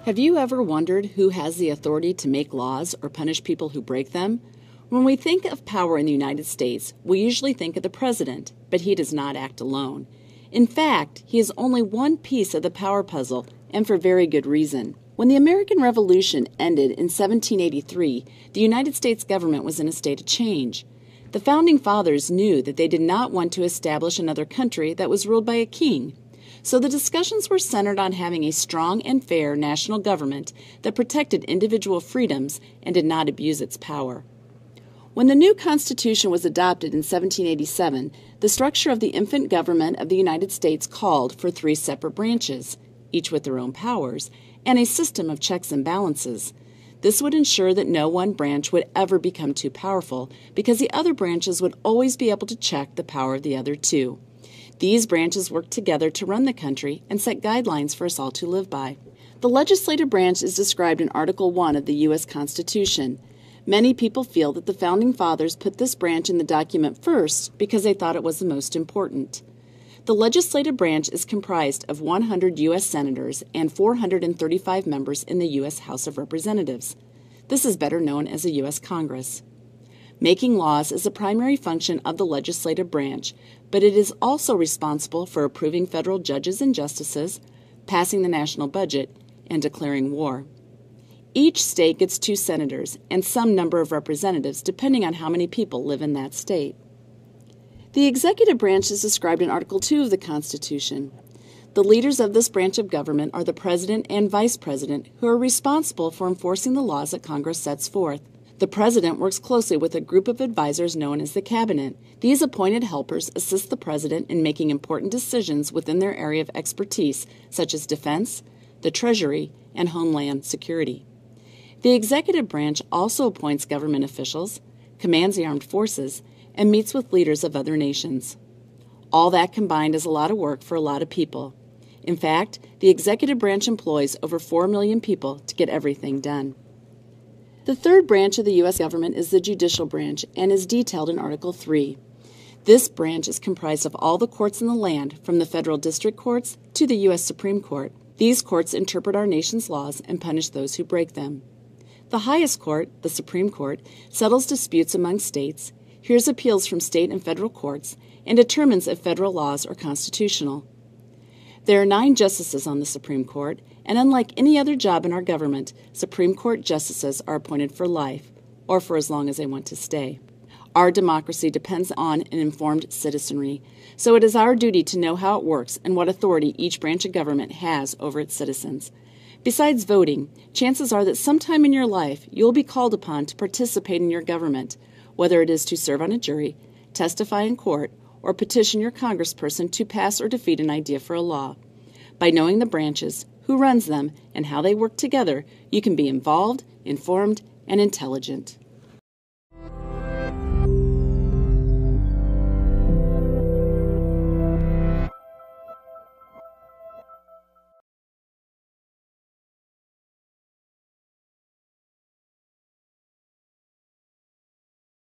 Have you ever wondered who has the authority to make laws or punish people who break them? When we think of power in the United States, we usually think of the president, but he does not act alone. In fact, he is only one piece of the power puzzle, and for very good reason. When the American Revolution ended in 1783, the United States government was in a state of change. The Founding Fathers knew that they did not want to establish another country that was ruled by a king. So the discussions were centered on having a strong and fair national government that protected individual freedoms and did not abuse its power. When the new Constitution was adopted in 1787, the structure of the infant government of the United States called for 3 separate branches, each with their own powers, and a system of checks and balances. This would ensure that no one branch would ever become too powerful, because the other branches would always be able to check the power of the other 2. These branches work together to run the country and set guidelines for us all to live by. The legislative branch is described in Article 1 of the U.S. Constitution. Many people feel that the Founding Fathers put this branch in the document first because they thought it was the most important. The legislative branch is comprised of 100 U.S. senators and 435 members in the U.S. House of Representatives. This is better known as the U.S. Congress. Making laws is a primary function of the legislative branch, but it is also responsible for approving federal judges and justices, passing the national budget, and declaring war. Each state gets 2 senators and some number of representatives depending on how many people live in that state. The executive branch is described in Article 2 of the Constitution. The leaders of this branch of government are the president and vice president, who are responsible for enforcing the laws that Congress sets forth. The president works closely with a group of advisors known as the cabinet. These appointed helpers assist the president in making important decisions within their area of expertise, such as defense, the treasury, and homeland security. The executive branch also appoints government officials, commands the armed forces, and meets with leaders of other nations. All that combined is a lot of work for a lot of people. In fact, the executive branch employs over 4 million people to get everything done. The third branch of the U.S. government is the judicial branch and is detailed in Article 3. This branch is comprised of all the courts in the land, from the federal district courts to the U.S. Supreme Court. These courts interpret our nation's laws and punish those who break them. The highest court, the Supreme Court, settles disputes among states, hears appeals from state and federal courts, and determines if federal laws are constitutional. There are 9 justices on the Supreme Court, and unlike any other job in our government, Supreme Court justices are appointed for life, or for as long as they want to stay. Our democracy depends on an informed citizenry, so it is our duty to know how it works and what authority each branch of government has over its citizens. Besides voting, chances are that sometime in your life you will be called upon to participate in your government, whether it is to serve on a jury, testify in court, or petition your congressperson to pass or defeat an idea for a law. By knowing the branches, who runs them, and how they work together, you can be involved, informed, and intelligent.